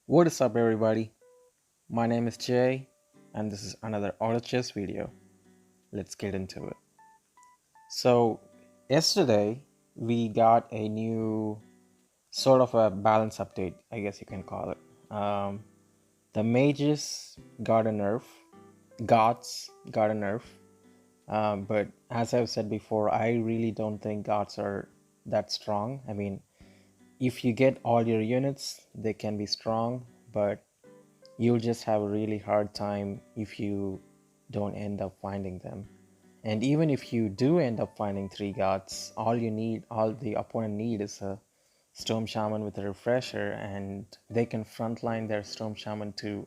What is up, everybody? My name is Jay, and this is another auto chess video. Let's get into it. So, yesterday we got a new sort of a balance update, I guess you can call it. The mages got a nerf, gods got a nerf, but as I've said before, I really don't think gods are that strong. I mean, if you get all your units, they can be strong, but you'll just have a really hard time if you don't end up finding them. And even if you do end up finding three gods, all the opponent need is a Storm Shaman with a refresher, and they can frontline their Storm Shaman to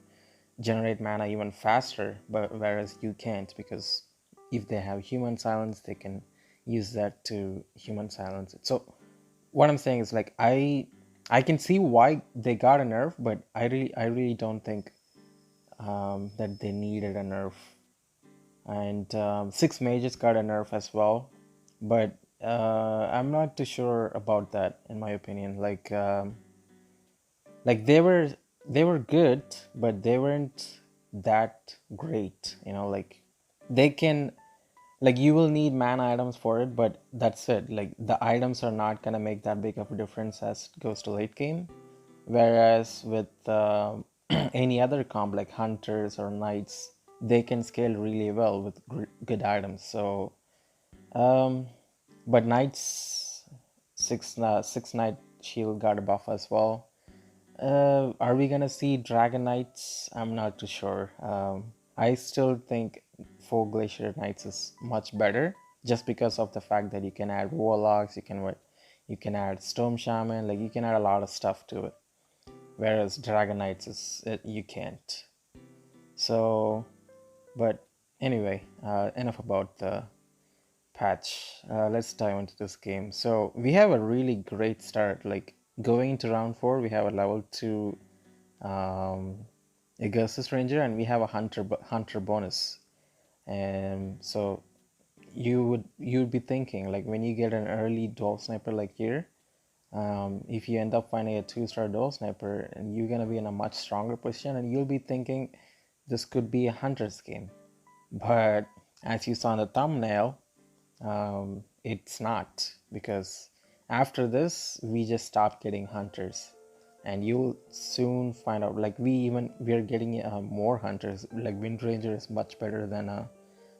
generate mana even faster, but whereas you can't, because if they have human silence, they can use that to human silence it. So what I'm saying is, like, I can see why they got a nerf, but I really don't think that they needed a nerf. And six mages got a nerf as well, but I'm not too sure about that, in my opinion. Like they were good, but they weren't that great. Like they can, like, you will need mana items for it, but that's it. Like, the items are not gonna make that big of a difference as it goes to late game. Whereas with any other comp like hunters or knights, they can scale really well with good items. So, um, but knights six knight shield got a buff as well. Are we gonna see dragon knights? I'm not too sure. I still think four glacier knights is much better, just because of the fact that you can add warlocks, you can add storm shaman, like you can add a lot of stuff to it, whereas dragon knights you can't. So, but anyway, enough about the patch. Let's dive into this game. So we have a really great start. Like, going into round 4, we have a level 2 Augustus Ranger, and we have a hunter bonus. And so you'd be thinking, like, when you get an early dwarf sniper like here, if you end up finding a 2-star dwarf sniper, and you're gonna be in a much stronger position, and you'll be thinking this could be a hunter's game. But as you saw in the thumbnail, it's not, because after this we just stopped getting hunters, and you'll soon find out, like, we're getting more hunters. Like, Wind Ranger is much better than a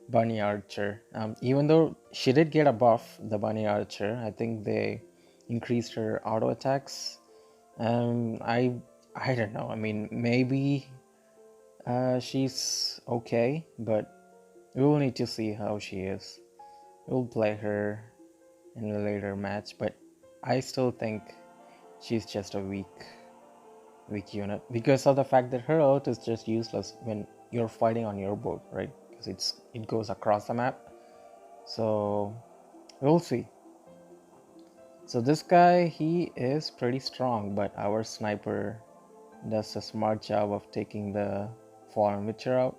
Bunny Archer. Even though she did get a buff, the Bunny Archer, I think they increased her auto attacks. I don't know. I mean, maybe she's okay, but we will need to see how she is. We'll play her in a later match, but I still think she's just a weak unit, because of the fact that her ult is just useless when you're fighting on your board, right? Because it goes across the map. So we'll see. So this guy, he is pretty strong, but our sniper does a smart job of taking the Fallen Witcher out,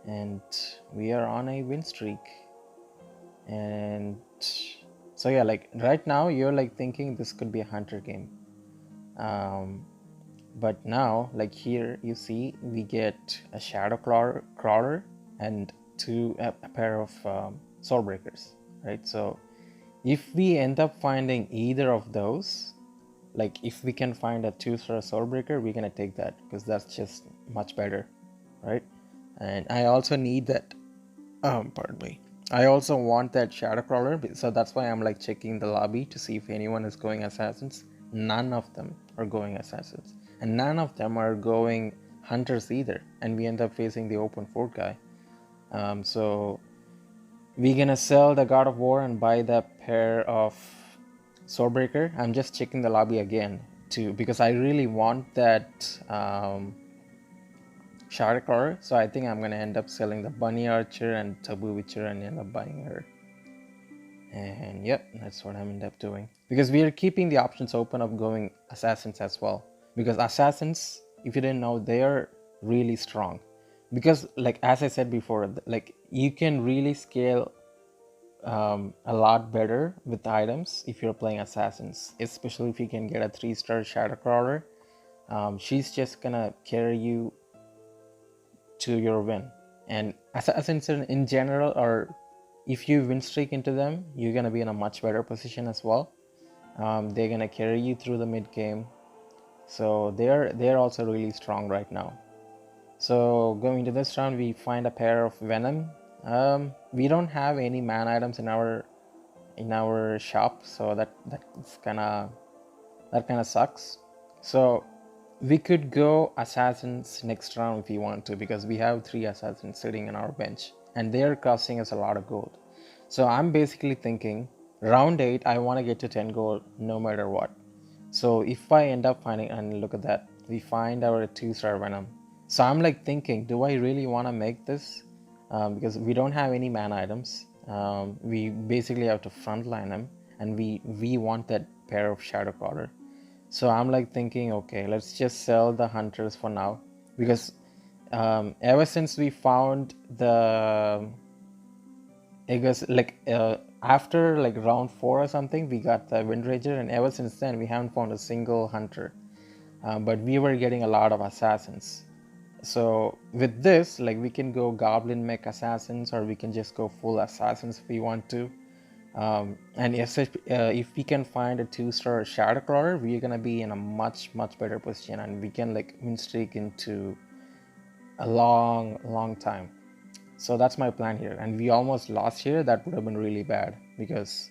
and we are on a win streak. And so yeah, like right now you're like thinking this could be a hunter game, but now, like, here you see we get a shadow crawler and a pair of soul breakers, right? So if we end up finding either of those, like if we can find a 2-star soul breaker, we're gonna take that, because that's just much better, right? And I also need that, pardon me, I also want that shadow crawler, so that's why I'm like checking the lobby to see if anyone is going assassins. None of them are going assassins, and none of them are going hunters either, and we end up facing the open fort guy. So we're gonna sell the God of War and buy that pair of Swordbreaker. I'm just checking the lobby again too, because I really want that Shadow Crawler. So I think I'm gonna end up selling the Bunny Archer and Taboo Witcher and end up buying her. And yep, that's what I'm end up doing, because we are keeping the options open of going assassins as well, because assassins, if you didn't know, they are really strong, because, like, as I said before, like, you can really scale a lot better with items if you're playing assassins, especially if you can get a 3-star shadow crawler. She's just gonna carry you to your win. And assassins in general, or if you win streak into them, you're gonna be in a much better position as well. They're gonna carry you through the mid game, so they're also really strong right now. So going to this round, we find a pair of Venom. We don't have any man items in our shop, so that's kind of sucks. So we could go assassins next round if we want to, because we have 3 assassins sitting in our bench and they're costing us a lot of gold. So I'm basically thinking round 8 I want to get to 10 gold no matter what. So if I end up finding, and look at that, we find our 2-star Venom. So I'm like thinking, do I really want to make this? Because we don't have any man items. We basically have to frontline him, and we want that pair of Shadow Crawler. So I'm like thinking, okay, let's just sell the hunters for now, because ever since we found the, I guess like after like round 4 or something, we got the Wind Ranger, and ever since then we haven't found a single hunter. But we were getting a lot of assassins. So with this, like, we can go goblin mech assassins, or we can just go full assassins if we want to. And if we can find a 2-star Shadow Crawler, we're gonna be in a much better position, and we can like win streak into a long time. So that's my plan here, and we almost lost here. That would have been really bad, because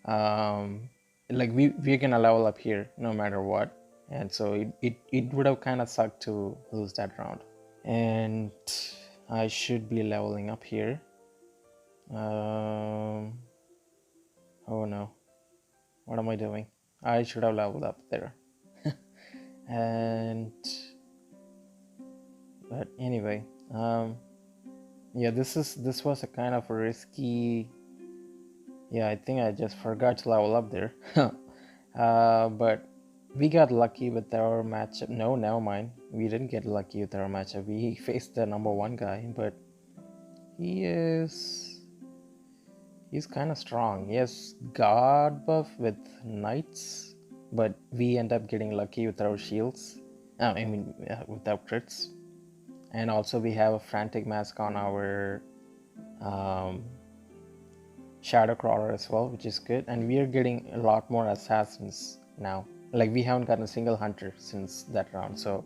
like we're gonna level up here no matter what, and so it would have kind of sucked to lose that round. And I should be leveling up here. Oh no, what am I doing? I should have leveled up there. But anyway, yeah, this was a kind of a risky. Yeah, I think I just forgot to level up there. But we got lucky with our matchup. No, never mind. We didn't get lucky with our matchup. We faced the number 1 guy, but he's kind of strong. He has God buff with knights, but we end up getting lucky with our shields. With our crits. And also we have a frantic mask on our Shadow Crawler as well, which is good. And we are getting a lot more assassins now. Like, we haven't gotten a single hunter since that round, so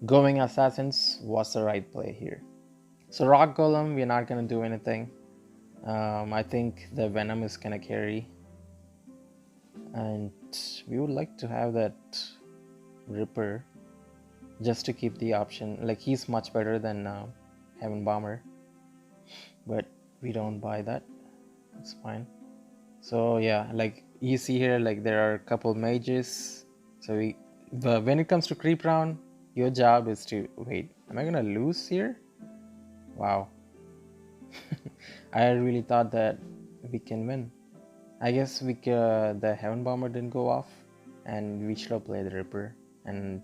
going assassins was the right play here. So Rock Golem, we're not gonna do anything. I think the Venom is gonna carry, and we would like to have that Ripper just to keep the option. Like, he's much better than Heaven Bomber, but we don't buy that. It's fine. So yeah, like you see here, like there are a couple mages. So when it comes to creep round, your job is to wait. Am I gonna lose here? Wow. I really thought that we can win. I guess the Heaven Bomber didn't go off, and we should have played the Ripper, and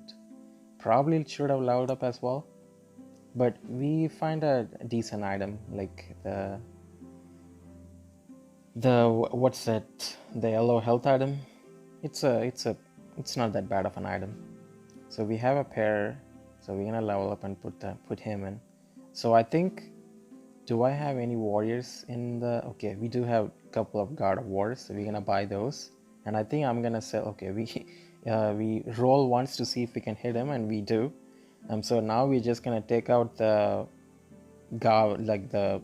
probably should have leveled up as well. But we find a decent item, like the what's that? The yellow health item. It's not that bad of an item. So we have a pair. So we're gonna level up and put him in. So I think, do I have any warriors in the? Okay, we do have a couple of God of Wars, so we're gonna buy those. And I think I'm gonna sell. Okay, we roll once to see if we can hit him, and we do. So now we're just gonna take out the God, like the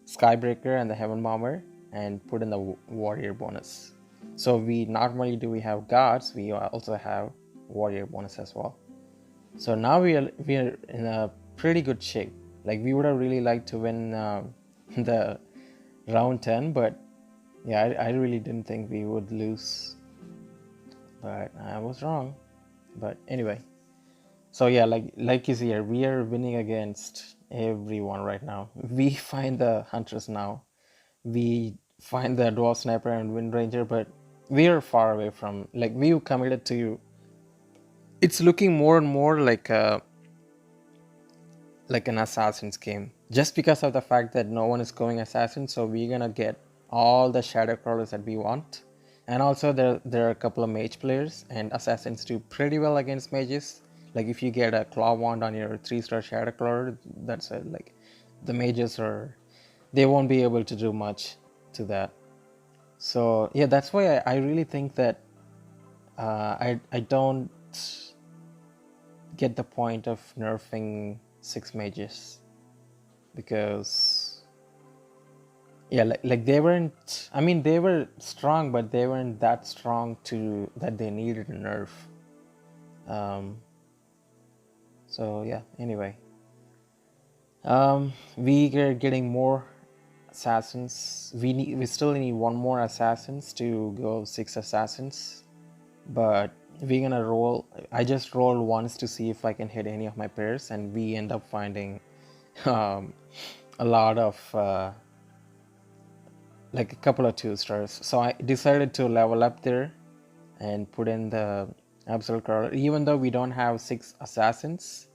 Skybreaker and the Heaven Bomber, and put in the warrior bonus. So we have gods, we also have warrior bonus as well. So now we are in a pretty good shape. Like, we would have really liked to win the round 10, but yeah, I really didn't think we would lose, but I was wrong. But anyway, so yeah, like you see here, we are winning against everyone right now. We find the hunters now, we find the dwarf sniper and wind ranger, but we are far away from, like, we committed to, it's looking more and more like an assassin's game, just because of the fact that no one is going assassin. So we're gonna get all the shadow crawlers that we want, and also there are a couple of mage players, and assassins do pretty well against mages. Like if you get a claw wand on your 3-star shadow crawler, that's it. Like the mages they won't be able to do much to that. So yeah, that's why I really think that I don't get the point of nerfing 6 mages, because yeah, like they weren't, I mean they were strong, but they weren't that strong to that they needed a nerf. So yeah, anyway, we are getting more assassins. We still need one more assassins to go 6 assassins, but we're gonna roll. I just rolled once to see if I can hit any of my pairs, and we end up finding a lot of like a couple of 2-stars. So I decided to level up there and put in the absolute crawler. Even though we don't have 6 assassins,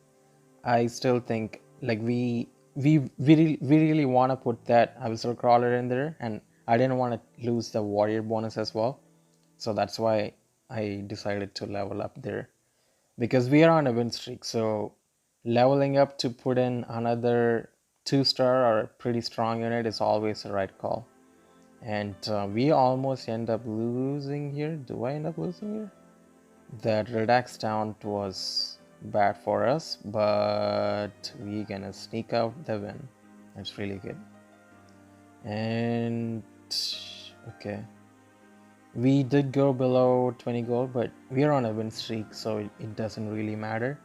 I still think like we really want to put that absolute crawler in there, and I didn't want to lose the warrior bonus as well. So that's why I decided to level up there, because we are on a win streak. So leveling up to put in another 2-star or a pretty strong unit is always the right call. And we almost end up losing here. Do I end up losing here? That Redax down was bad for us, but we gonna sneak out the win. That's really good. And okay, we did go below 20 gold, but we are on a win streak, so it doesn't really matter.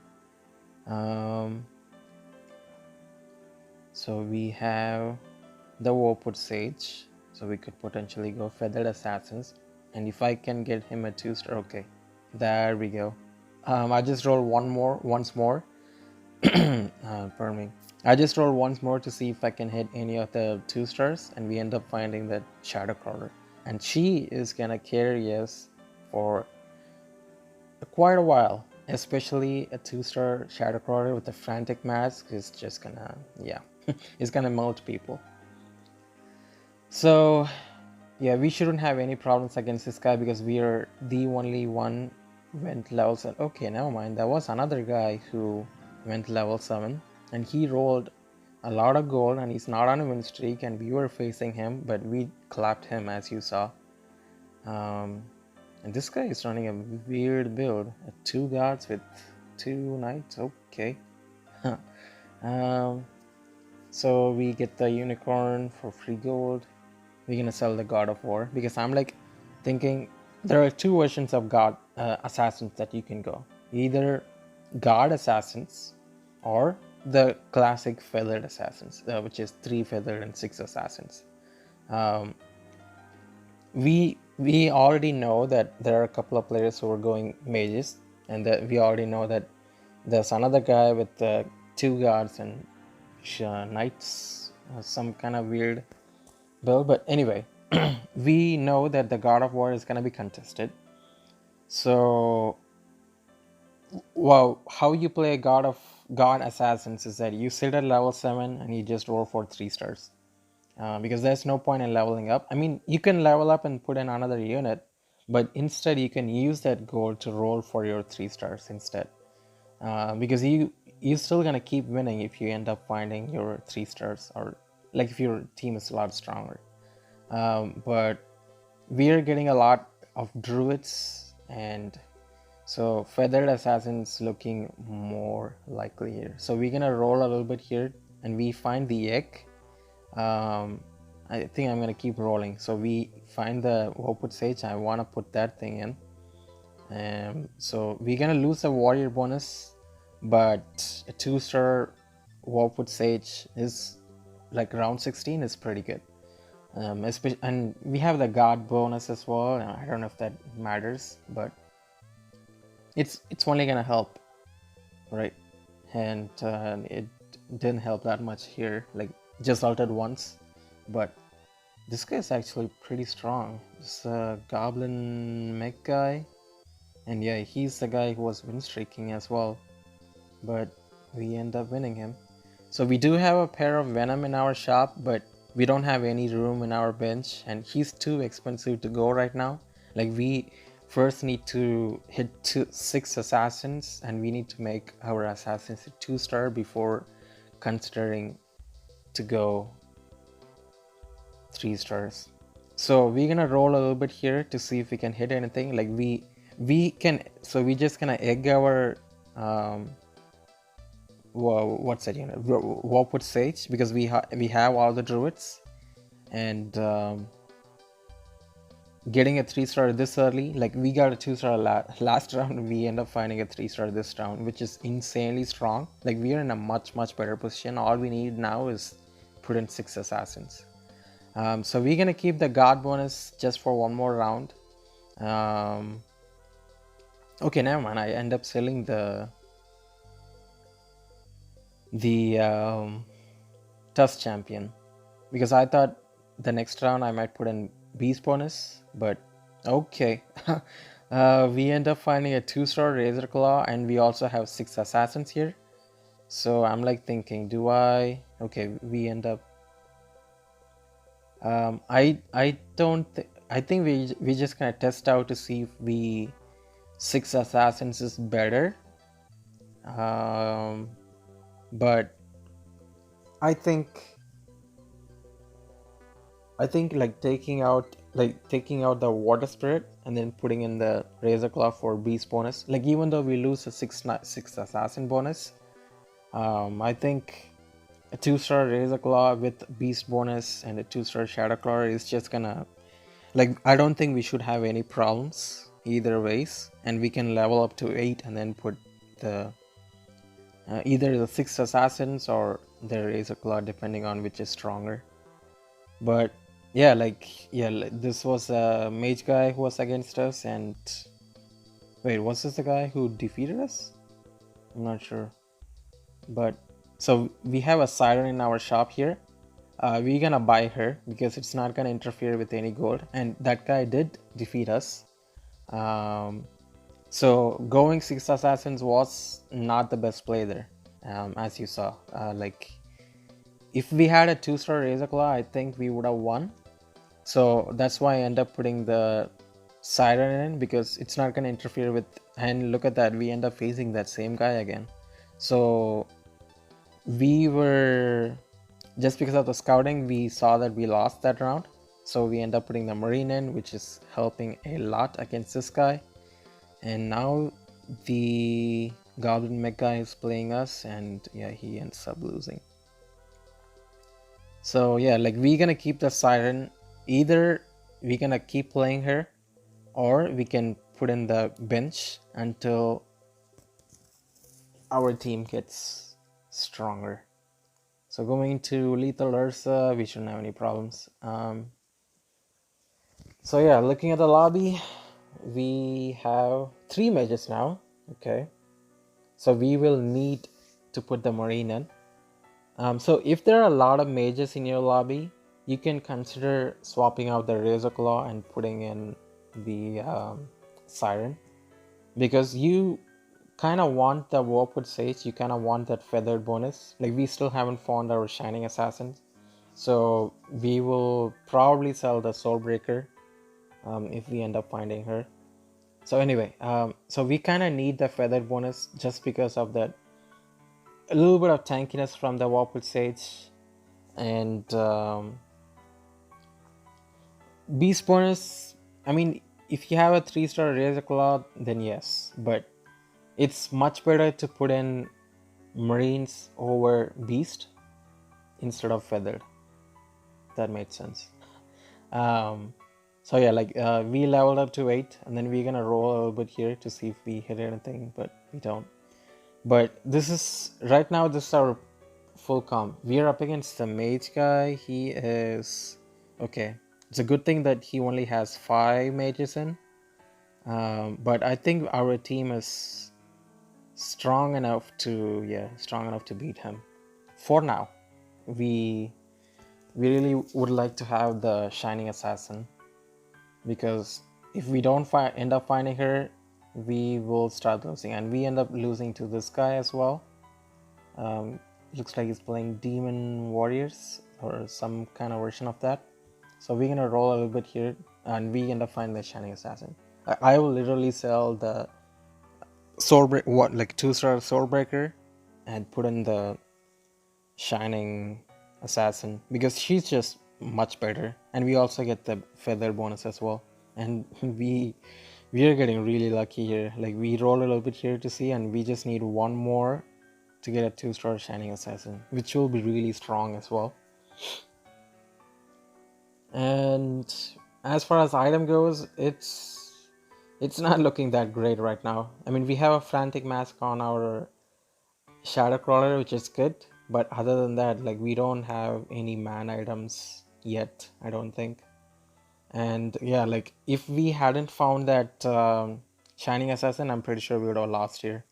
So we have the Warpwood Sage, so we could potentially go Feathered Assassins, and if I can get him a 2-star, okay, there we go. I just roll once more. Pardon me. I just roll once more to see if I can hit any of the 2-stars, and we end up finding that Shadow Crawler, and she is gonna carry us for quite a while. Especially a 2-star Shadow Crawler with a Frantic Mask is just gonna, yeah, it's gonna melt people. So yeah, we shouldn't have any problems against this guy, because we are the only one went level 7. Okay, never mind. There was another guy who went level 7, and he rolled a lot of gold, and he's not on a win streak, and we were facing him, but we clapped him, as you saw. And this guy is running a weird build. 2 guards with 2 knights. Okay. So we get the unicorn for free gold. We're gonna sell the God of War, because I'm like thinking there are 2 versions of God assassins that you can go. Either God assassins or the classic feathered assassins, which is 3 feathered and 6 assassins. We already know that there are a couple of players who are going mages, and that we already know that there's another guy with 2 guards and knights, some kind of weird build. But anyway, we know that the God of War is going to be contested. So wow, how you play God assassins is that you sit at level 7 and you just roll for 3 stars. Because there's no point in leveling up. I mean, you can level up and put in another unit, but instead you can use that gold to roll for your 3 stars instead. Because you're still gonna keep winning if you end up finding your 3 stars, or like if your team is a lot stronger. But we are getting a lot of druids, and so feathered assassins looking more likely here. So we're gonna roll a little bit here, and we find the egg. I think I'm gonna keep rolling. So we find the Warpwood Sage. I want to put that thing in. So we're gonna lose the warrior bonus, but a 2-star Warpwood Sage is like round 16 is pretty good. Especially, and we have the guard bonus as well. I don't know if that matters, but it's only gonna help, right? And it didn't help that much here. Like, just altered once, but this guy is actually pretty strong. This goblin mech guy, and yeah, he's the guy who was win streaking as well, but we end up winning him. So we do have a pair of Venom in our shop, but we don't have any room in our bench, and he's too expensive to go right now. Like, we first need to hit 6 assassins, and we need to make our assassins a 2-star before considering to go 3 stars. So we're gonna roll a little bit here to see if we can hit anything. Like we can, so we just gonna egg our what's that, Warpwood Sage, because we have all the druids, and getting a 3-star this early, like we got a 2-star last round, we end up finding a 3-star this round, which is insanely strong. Like we are in a much better position. All we need now is put in 6 assassins. So we're gonna keep the guard bonus just for one more round. Okay, never mind. I end up selling the Tusk Champion, because I thought the next round I might put in Beast bonus, but okay. We end up finding a 2-star Razorclaw, and we also have 6 assassins here. So I'm like thinking, do I? Okay, we end up. I don't. I think we just gonna test out to see if 6 assassins is better. But I think like taking out the water spirit and then putting in the Razorclaw for beast bonus. Like even though we lose a 6 assassin bonus, I think a 2-star Razorclaw with beast bonus and a 2-star Shadowclaw is just gonna, like, I don't think we should have any problems either ways, and we can level up to 8 and then put the either the 6 assassins or the Razorclaw, depending on which is stronger. But yeah, this was a mage guy who was against us, and wait, was this the guy who defeated us? I'm not sure. But so we have a siren in our shop here. We're gonna buy her because it's not gonna interfere with any gold, and that guy did defeat us. So going 6 assassins was not the best play there, as you saw. Like if we had a 2-star Razorclaw, I think we would have won. So that's why I end up putting the siren in, because it's not gonna interfere with. And look at that, we end up facing that same guy again. So we were, just because of the scouting, we saw that we lost that round. So we end up putting the marine in, which is helping a lot against this guy. And now the goblin mech guy is playing us, and yeah, he ends up losing. So yeah, like we're gonna keep the siren. Either we're gonna keep playing her, or we can put in the bench until our team gets stronger. So going to Lethal Ursa, we shouldn't have any problems. So yeah, looking at the lobby, we have 3 mages now. Okay, so we will need to put the marine in. So if there are a lot of mages in your lobby, you can consider swapping out the Razorclaw and putting in the siren, because you kind of want the Warpwood Sage, you kind of want that feathered bonus. Like we still haven't found our Shining Assassins, so we will probably sell the Soulbreaker if we end up finding her. So anyway, so we kind of need the feathered bonus just because of that, a little bit of tankiness from the Warpwood Sage, and beast bonus. I mean, if you have a 3-star Razorclaw, then yes, but it's much better to put in marines over beast instead of feathered. That made sense. So yeah, like we leveled up to 8, and then we're gonna roll a little bit here to see if we hit anything, but we don't. But this is right now, this is our full comp. We are up against the mage guy. He is okay. It's a good thing that he only has 5 mages in, but I think our team is strong enough to beat him. For now, we really would like to have the Shining Assassin, because if we don't end up finding her, we will start losing, and we end up losing to this guy as well. Looks like he's playing Demon Warriors or some kind of version of that. So we're gonna roll a little bit here, and we end up finding the Shining Assassin. I will literally sell the sword break, what, like 2-star sword breaker, and put in the shining assassin because she's just much better, and we also get the feather bonus as well. And we are getting really lucky here. Like we roll a little bit here to see, and we just need one more to get a 2-star shining assassin, which will be really strong as well. And as far as item goes, it's not looking that great right now. I mean, we have a frantic mask on our shadow crawler, which is good, but other than that, like we don't have any man items yet, I don't think. And yeah, like if we hadn't found that shining assassin, I'm pretty sure we would have lost here.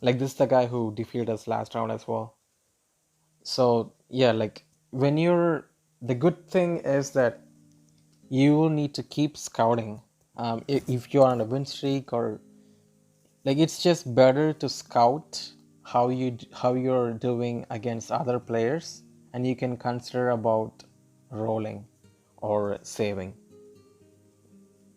Like this is the guy who defeated us last round as well. So yeah, like when you're, the good thing is that you will need to keep scouting. If you're on a win streak, or like it's just better to scout how you're doing against other players, and you can consider about rolling or saving.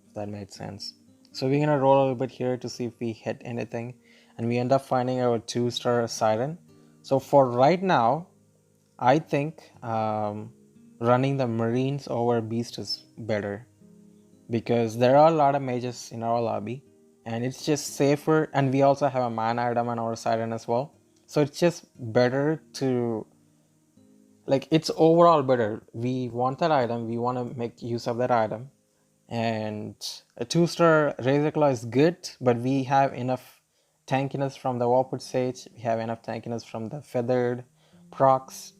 If that made sense. So we're gonna roll a little bit here to see if we hit anything, and we end up finding our 2-star siren. So for right now, I think running the marines over beast is better, because there are a lot of mages in our lobby, and it's just safer, and we also have a mana item on our siren as well. So it's just better to, like, it's overall better. We want that item, we want to make use of that item, and a 2-star Razorclaw is good, but we have enough tankiness from the Warped Sage, we have enough tankiness from the feathered procs,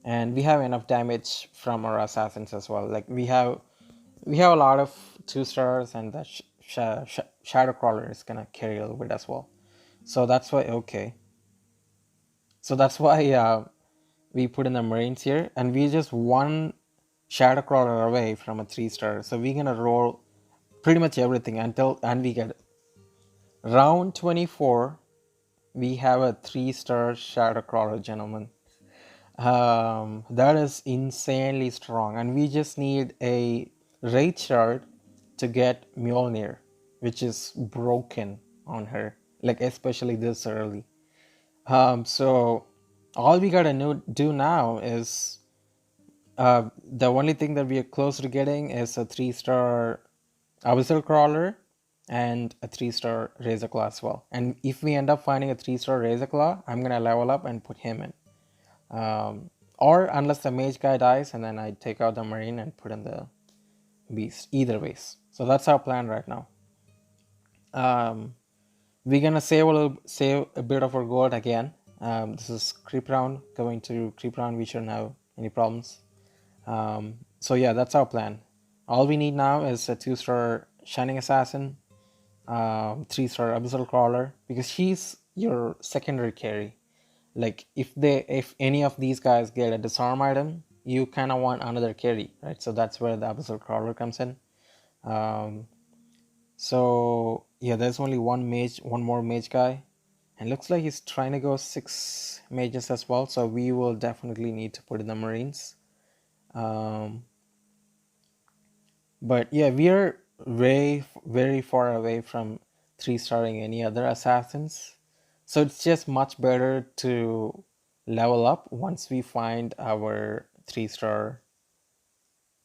and we have enough damage from our assassins as well. Like we have a lot of 2-stars, and the shadow crawler is gonna carry a little bit as well. So that's why, okay. So that's why we put in the marines here, and we just one shadow crawler away from a 3-star. So we're gonna roll pretty much everything until, and we get round 24. We have a 3-star shadow crawler, gentlemen. That is insanely strong, and we just need a Wraith Shard to get Mjolnir, which is broken on her, like especially this early. So all we gotta do now is the only thing that we are close to getting is a 3-star Abyssal Crawler and a 3-star Razorclaw as well. And if we end up finding a 3-star Razorclaw, I'm gonna level up and put him in. Or unless the mage guy dies, and then I take out the marine and put in the beast. Either ways. So that's our plan right now. We're gonna save a bit of our gold again. This is creep round. Going to creep round, we shouldn't have any problems. So yeah, that's our plan. All we need now is a 2-star shining assassin, 3-star abyssal crawler, because she's your secondary carry. Like if any of these guys get a disarm item, you kind of want another carry, right? So that's where the abyssal crawler comes in. So yeah, there's only one more mage guy, and looks like he's trying to go 6 mages as well. So we will definitely need to put in the marines. But yeah, we are very far away from 3-starring any other assassins. So it's just much better to level up once we find our 3-star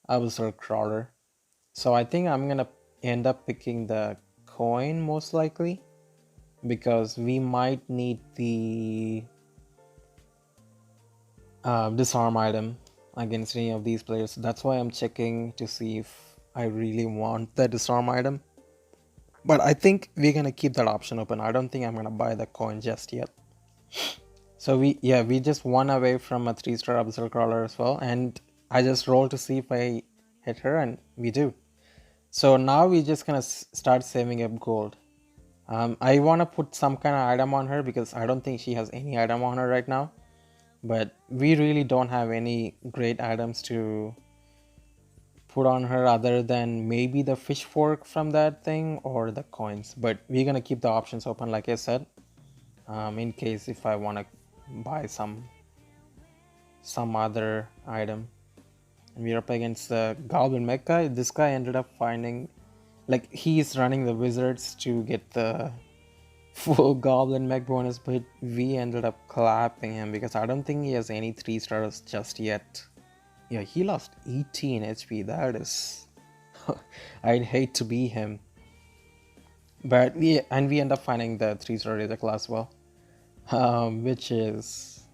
Abyssal Crawler. So I think I'm gonna end up picking the coin most likely, because we might need the disarm item against any of these players. That's why I'm checking to see if I really want the disarm item. But I think we're gonna keep that option open. I don't think I'm gonna buy the coin just yet. So we just one away from a 3-star Abyssal Crawler as well, and I just rolled to see if I hit her, and we do. So now we're just gonna start saving up gold. I want to put some kind of item on her, because I don't think she has any item on her right now. But we really don't have any great items to put on her other than maybe the fish fork from that thing or the coins. But we're gonna keep the options open, like I said, in case if I want to buy some other item. And we're up against the Goblin Mech guy. This guy ended up finding like he's running the wizards to get the full goblin mech bonus, but we ended up clapping him because I don't think he has any 3 stars just yet. Yeah, he lost 18 HP. That is I'd hate to be him. But we end up finding the 3-star Razorclaw as well, which is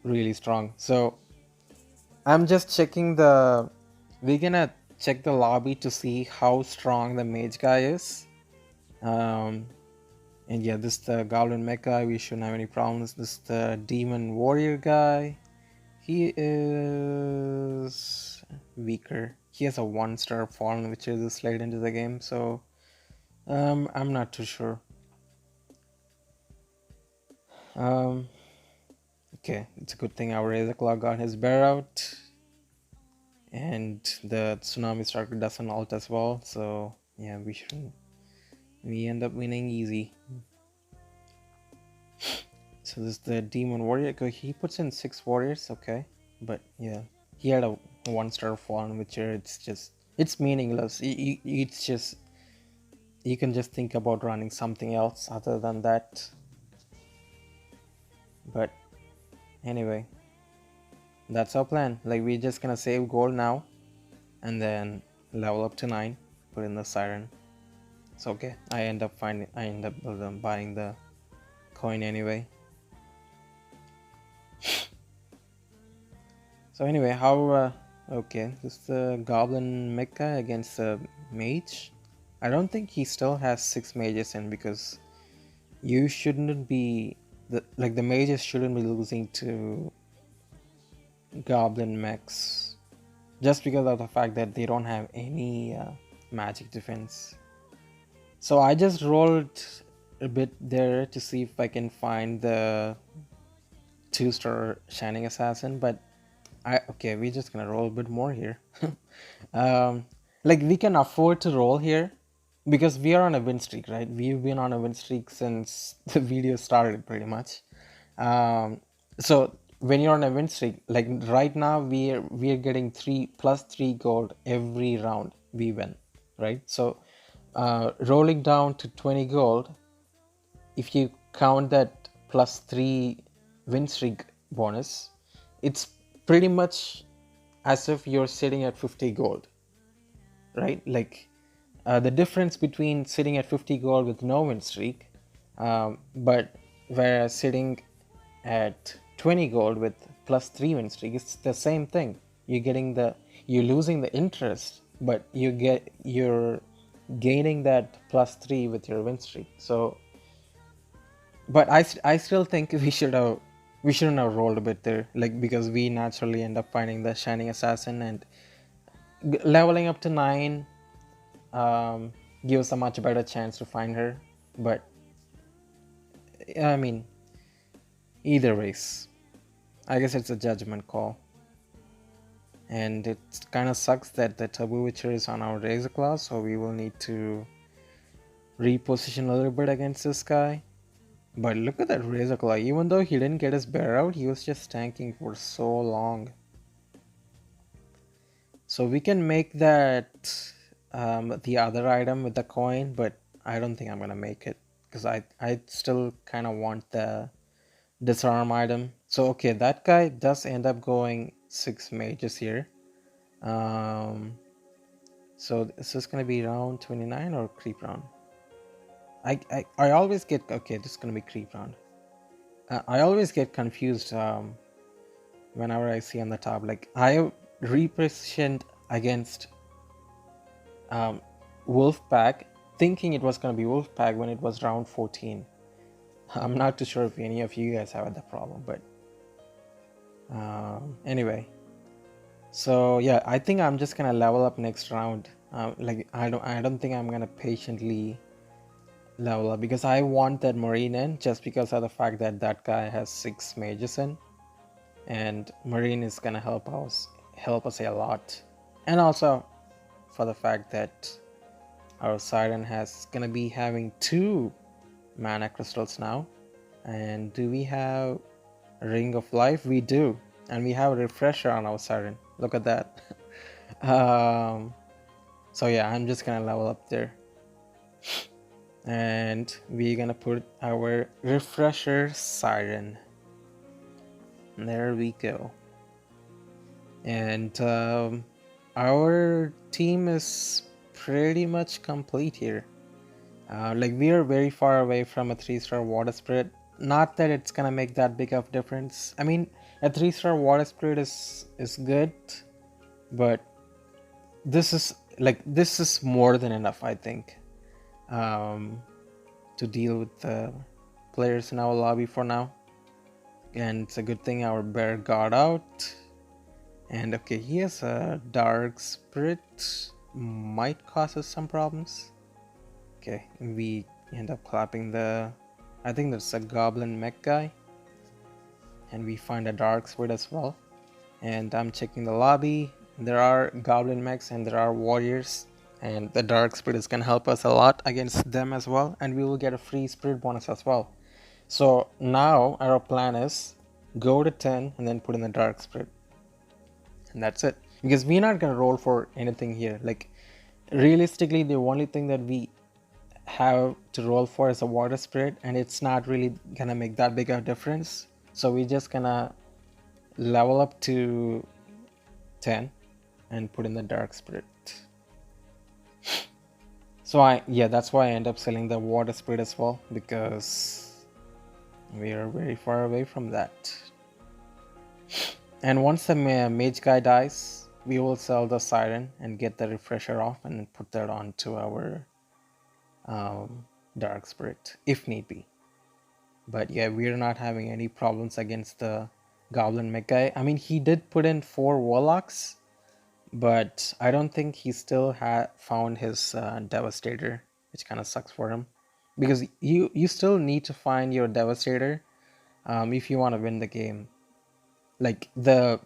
really strong. So I'm just checking the. We're gonna check the lobby to see how strong the mage guy is. And yeah, this is the goblin mech guy. We shouldn't have any problems. This is the demon warrior guy. He is weaker. He has a 1-star fallen, which is late into the game. So I'm not too sure. Okay, it's a good thing our Razorclaw got his bear out, and the Tsunami Striker doesn't ult as well, so yeah, we end up winning easy. So this is the Demon Warrior. He puts in 6 warriors, okay, but yeah, he had a 1-star fallen, which it's meaningless. It's just, you can just think about running something else other than that. But anyway, that's our plan. Like, we're just gonna save gold now and then level up to 9, put in the siren. It's okay. I end up buying the coin anyway. So anyway, okay, this is the goblin mecha against the mage. I don't think he still has 6 mages in, because you shouldn't be the mages shouldn't be losing to goblin mechs just because of the fact that they don't have any magic defense. So I just rolled a bit there to see if I can find the 2-star Shining Assassin, but we're just gonna roll a bit more here. Like, we can afford to roll here because we are on a win streak, right? We've been on a win streak since the video started, pretty much. So when you're on a win streak, like right now, we're getting 3 gold every round we win, right? So rolling down to 20 gold, if you count that +3 win streak bonus, it's pretty much as if you're sitting at 50 gold, right? Like, the difference between sitting at 50 gold with no win streak, but whereas sitting at 20 gold with +3 win streak, it's the same thing. You're losing the interest, but you're gaining that +3 with your win streak. So, but I still think we shouldn't have rolled a bit there, like, because we naturally end up finding the Shining Assassin, and leveling up to 9 gives a much better chance to find her. But I mean, either ways, I guess it's a judgment call. And it kind of sucks that the Taboo Witcher is on our Razorclaw, so we will need to reposition a little bit against this guy. But look at that Razorclaw. Even though he didn't get his bear out, he was just tanking for so long. So we can make that the other item with the coin, but I don't think I'm gonna make it because I still kind of want the disarm item. So okay, that guy does end up going 6 mages here. So is this gonna be round 29 or creep round? I always get, okay, this is gonna be creep round. I always get confused whenever I see on the top. Like, I repositioned against Wolfpack, thinking it was gonna be Wolfpack when it was round 14. I'm not too sure if any of you guys have had that problem, but anyway. So yeah, I think I'm just gonna level up next round. Like, I don't think I'm gonna patiently level up because I want that Marine in, just because of the fact that that guy has 6 mages in, and Marine is gonna help us a lot, and also for the fact that our Siren has gonna be having 2 mana crystals now. And do we have a Ring of Life? We do, and we have a refresher on our Siren. Look at that. So yeah, I'm just gonna level up there. And we're gonna put our refresher siren. There we go. And our team is pretty much complete here. Like we are very far away from a 3-star water spirit. Not that it's gonna make that big of difference. I mean, a 3-star water spirit is good, but this is more than enough, I think, to deal with the players in our lobby for now. And it's a good thing our bear got out. And okay, he has a dark spirit, might cause us some problems. Okay, we end up clapping the, I think that's a goblin mech guy. And we find a dark spirit as well. And I'm checking the lobby. There are goblin mechs and there are warriors. And the dark spirit is gonna help us a lot against them as well. And we will get a free spirit bonus as well. So now our plan is go to 10 and then put in the dark spirit. And that's it. Because we're not gonna roll for anything here. Like realistically, the only thing that we have to roll for is a water spirit, and it's not really gonna make that big of a difference. So we're just gonna level up to 10 and put in the dark spirit. So that's why I end up selling the water spirit as well, because we are very far away from that. And once the mage guy dies, we will sell the siren and get the refresher off and put that onto our dark spirit if need be. But yeah, we're not having any problems against the goblin mech guy. I mean, he did put in 4 warlocks, but I don't think he still found his devastator, which kind of sucks for him, because you still need to find your devastator if you want to win the game. Like the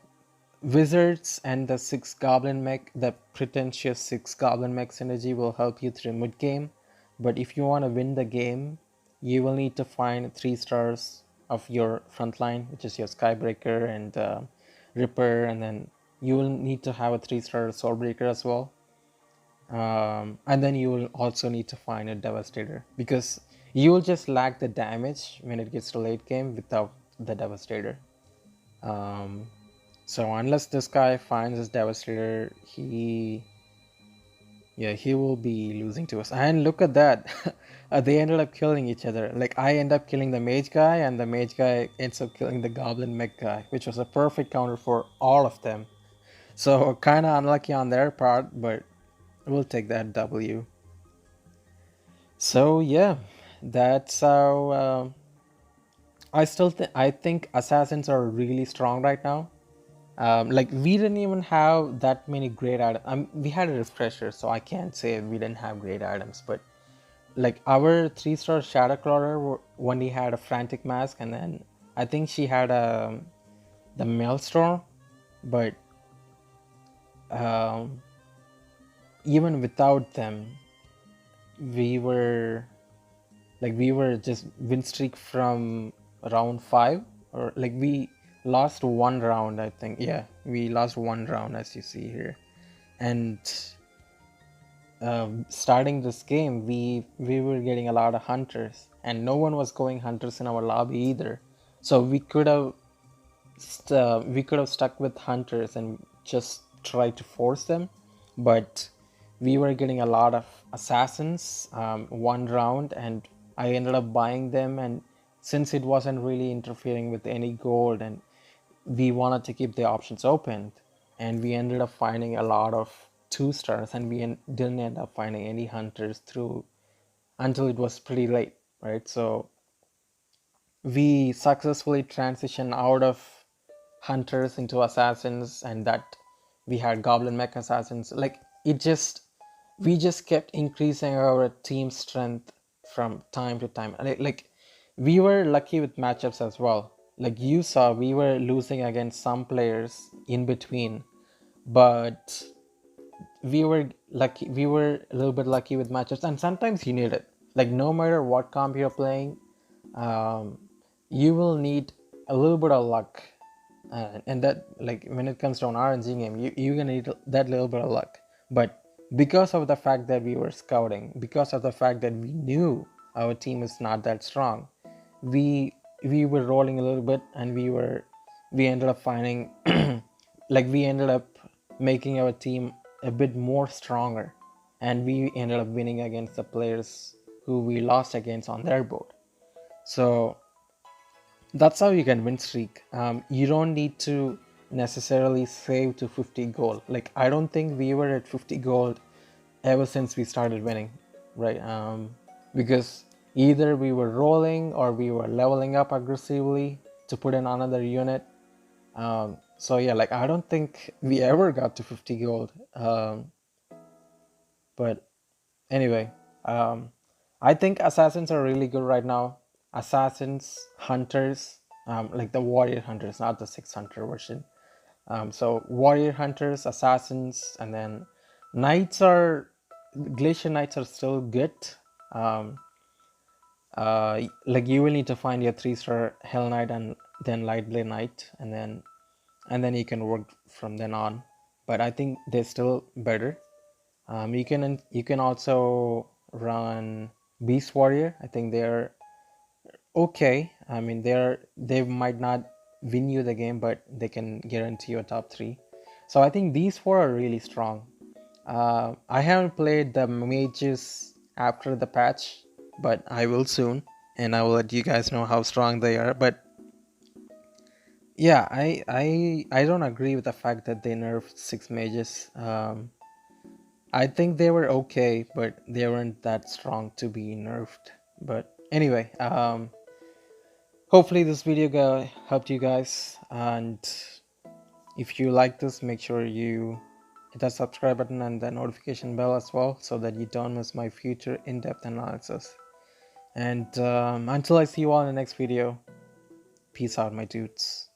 wizards and the 6 goblin mech, the pretentious 6 goblin mech synergy will help you through mid game, but if you want to win the game, you will need to find 3 stars of your front line, which is your Skybreaker and Ripper, and then you will need to have a 3-star Soulbreaker as well. And then you will also need to find a Devastator, because you will just lack the damage when it gets to late game without the Devastator. So unless this guy finds his Devastator, he will be losing to us. And look at that. They ended up killing each other. Like I end up killing the mage guy, and the mage guy ends up killing the goblin mech guy, which was a perfect counter for all of them. So kind of unlucky on their part, but we'll take that W. So yeah, that's how I think assassins are really strong right now. Like we didn't even have that many great items. We had a refresher, so I can't say we didn't have great items. But like our 3-star Shadow Crawler only had a frantic mask, and then I think she had the Maelstrom. But even without them, we were just win streak from round 5, or like we lost 1 round, I think. Yeah, we lost 1 round, as you see here. And starting this game, we were getting a lot of hunters, and no one was going hunters in our lobby either. So we could have stuck with hunters and just tried to force them, but we were getting a lot of assassins 1 round, and I ended up buying them. And since it wasn't really interfering with any gold, and we wanted to keep the options open, and we ended up finding a lot of 2 stars, and we didn't end up finding any hunters until it was pretty late, right? So we successfully transitioned out of hunters into assassins, and that we had goblin mech assassins. Like we just kept increasing our team strength from time to time. Like we were lucky with matchups as well. Like you saw, we were losing against some players in between, but we were a little bit lucky with matchups, and sometimes you need it. Like no matter what comp you're playing, you will need a little bit of luck, and that, like when it comes to an RNG game, you're gonna need that little bit of luck. But because of the fact that we were scouting, because of the fact that we knew our team is not that strong, we were rolling a little bit, and we ended up finding like we ended up making our team a bit more stronger, and we ended up winning against the players who we lost against on their board. So that's how you can win streak. You don't need to necessarily save to 50 gold. Like, I don't think we were at 50 gold ever since we started winning, right? Because either we were rolling or we were leveling up aggressively to put in another unit. So yeah, like, I don't think we ever got to 50 gold. But anyway, I think assassins are really good right now. Assassins, hunters, like the warrior hunters, not the 6 hunter version. So warrior hunters, assassins, and then knights are glacier knights are still good. Like, you will need to find your 3-star hell knight and then light blade knight, and then you can work from then on. But I think they're still better. You can also run beast warrior. I think they're okay. I mean, they might not win you the game, but they can guarantee you a top 3. So I think these 4 are really strong. I haven't played the mages after the patch, but I will soon, and I will let you guys know how strong they are. But yeah, I don't agree with the fact that they nerfed 6 mages. I think they were okay, but they weren't that strong to be nerfed. But anyway, hopefully this video helped you guys, and if you like this, make sure you hit that subscribe button and the notification bell as well, so that you don't miss my future in-depth analysis. And until I see you all in the next video, peace out, my dudes.